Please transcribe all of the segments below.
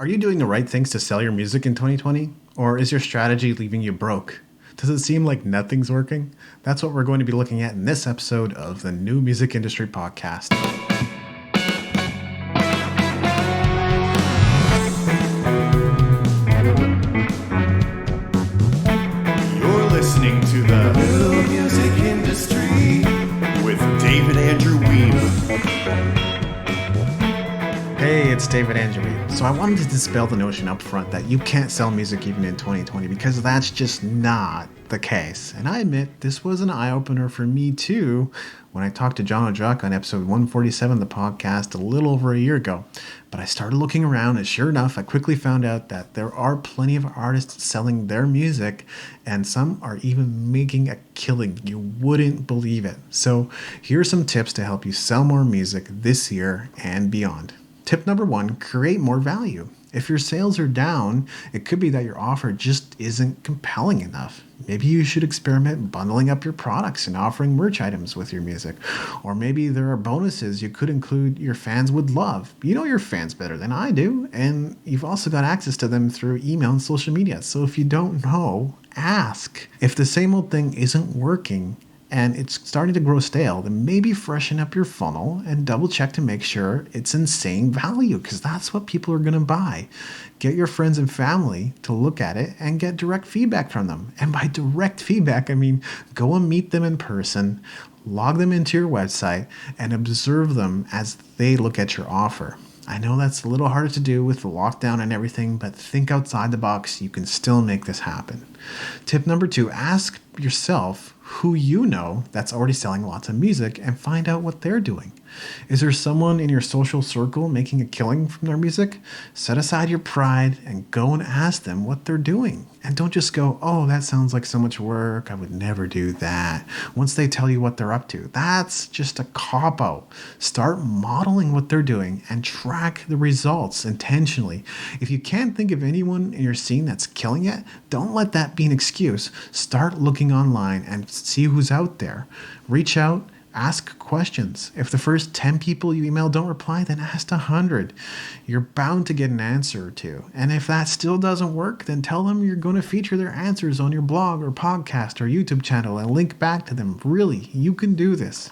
Are you doing the right things to sell your music in 2020? Or is your strategy leaving you broke? Does it seem like nothing's working? That's what we're going to be looking at in this episode of the New Music Industry Podcast. You're listening to the New Music Industry with David Andrew Wiebe. Hey, it's David Andrew. So I wanted to dispel the notion up front that you can't sell music even in 2020 because that's just not the case. And I admit this was an eye-opener for me too when I talked to John O'Jock on episode 147 of the podcast a little over a year ago. But I started looking around and sure enough, I quickly found out that there are plenty of artists selling their music and some are even making a killing. You wouldn't believe it. So here are some tips to help you sell more music this year and beyond. Tip number 1, create more value. If your sales are down, it could be that your offer just isn't compelling enough. Maybe you should experiment bundling up your products and offering merch items with your music. Or maybe there are bonuses you could include your fans would love. You know your fans better than I do, and you've also got access to them through email and social media. So if you don't know, ask. If the same old thing isn't working, and it's starting to grow stale, then maybe freshen up your funnel and double check to make sure it's insane value, because that's what people are going to buy. Get your friends and family to look at it and get direct feedback from them. And by direct feedback, I mean go and meet them in person, log them into your website, and observe them as they look at your offer. I know that's a little harder to do with the lockdown and everything, but think outside the box. You can still make this happen. Tip number 2, ask yourself who you know that's already selling lots of music and find out what they're doing. Is there someone in your social circle making a killing from their music? Set aside your pride and go and ask them what they're doing. And don't just go, oh, that sounds like so much work. I would never do that. Once they tell you what they're up to, that's just a cop-out. Start modeling what they're doing and track the results intentionally. If you can't think of anyone in your scene that's killing it, don't let that be an excuse. Start looking online and see who's out there. Reach out. Ask questions. If the first 10 people you email don't reply, then ask 100. You're bound to get an answer or two. And if that still doesn't work, then tell them you're going to feature their answers on your blog or podcast or YouTube channel and link back to them. Really, you can do this.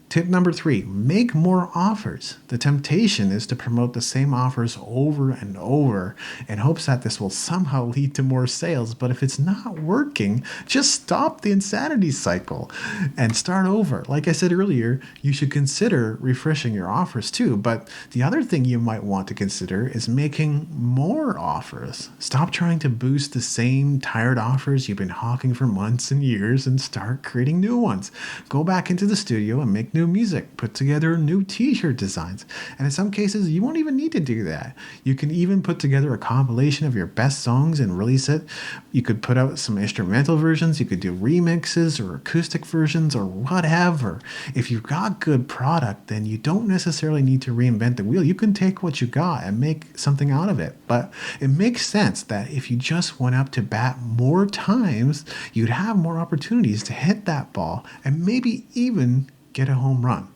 Tip number 3, make more offers. The temptation is to promote the same offers over and over in hopes that this will somehow lead to more sales. But if it's not working, just stop the insanity cycle and start over. Like I said earlier, you should consider refreshing your offers too. But the other thing you might want to consider is making more offers. Stop trying to boost the same tired offers you've been hawking for months and years and start creating new ones. Go back into the studio and make new music, put together new t-shirt designs, and in some cases you won't even need to do that. You can even put together a compilation of your best songs and release it. You could put out some instrumental versions, you could do remixes or acoustic versions or whatever. If you've got good product, then you don't necessarily need to reinvent the wheel. You can take what you got and make something out of it. But it makes sense that if you just went up to bat more times, you'd have more opportunities to hit that ball and maybe even get a home run.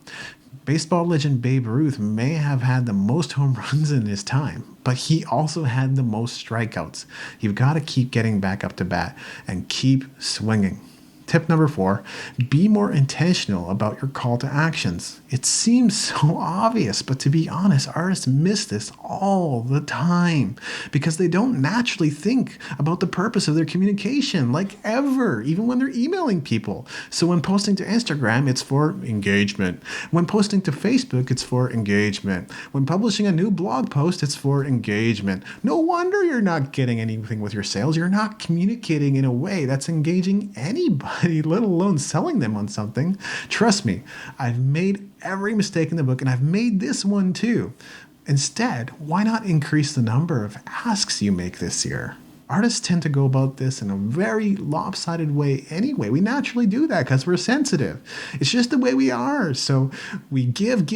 Baseball legend Babe Ruth may have had the most home runs in his time, but he also had the most strikeouts. You've got to keep getting back up to bat and keep swinging. Tip number 4, be more intentional about your call to actions. It seems so obvious, but to be honest, artists miss this all the time because they don't naturally think about the purpose of their communication, like ever, even when they're emailing people. So when posting to Instagram, it's for engagement. When posting to Facebook, it's for engagement. When publishing a new blog post, it's for engagement. No wonder you're not getting anything with your sales. You're not communicating in a way that's engaging anybody, let alone selling them on something. Trust me, I've made every mistake in the book, and I've made this one too. Instead, why not increase the number of asks you make this year? Artists tend to go about this in a very lopsided way anyway. We naturally do that because we're sensitive. It's just the way we are. So we give, and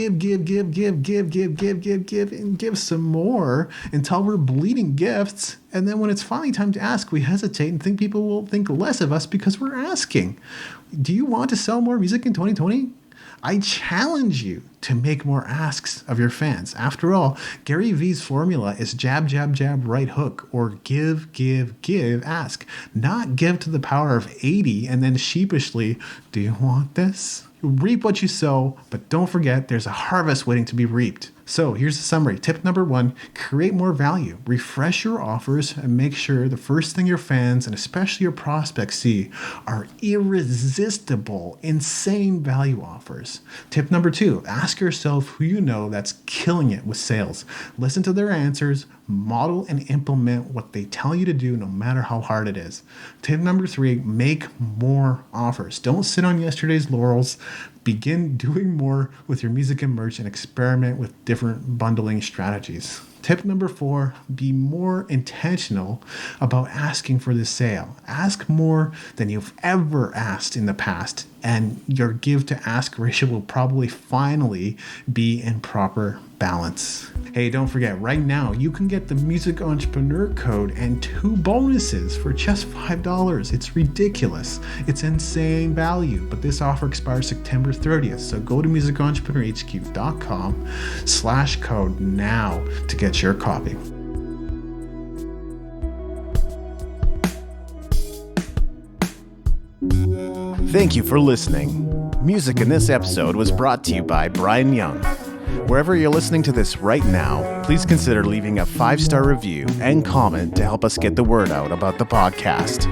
give some more until we're bleeding gifts. And then when it's finally time to ask, we hesitate and think people will think less of us because we're asking. Do you want to sell more music in 2020? I challenge you to make more asks of your fans. After all, Gary Vee's formula is jab, jab, jab, right hook, or give, give, give, ask. Not give to the power of 80 and then sheepishly, do you want this? Reap what you sow, but don't forget there's a harvest waiting to be reaped. So here's the summary. Tip number 1, create more value. Refresh your offers and make sure the first thing your fans and especially your prospects see are irresistible, insane value offers. Tip number 2, ask yourself who you know that's killing it with sales. Listen to their answers, model and implement what they tell you to do no matter how hard it is. Tip number 3, make more offers. Don't sit on yesterday's laurels. Begin doing more with your music and merch and experiment with different bundling strategies. Tip number 4, be more intentional about asking for the sale. Ask more than you've ever asked in the past, and your give to ask ratio will probably finally be in proper balance. Hey, don't forget, right now you can get the Music Entrepreneur Code and 2 bonuses for just $5. It's ridiculous. It's insane value, but this offer expires September 30th. So go to musicentrepreneurhq.com/code now to get your copy. Thank you for listening. Music in this episode was brought to you by Brian Young. Wherever you're listening to this right now, please consider leaving a 5-star review and comment to help us get the word out about the podcast.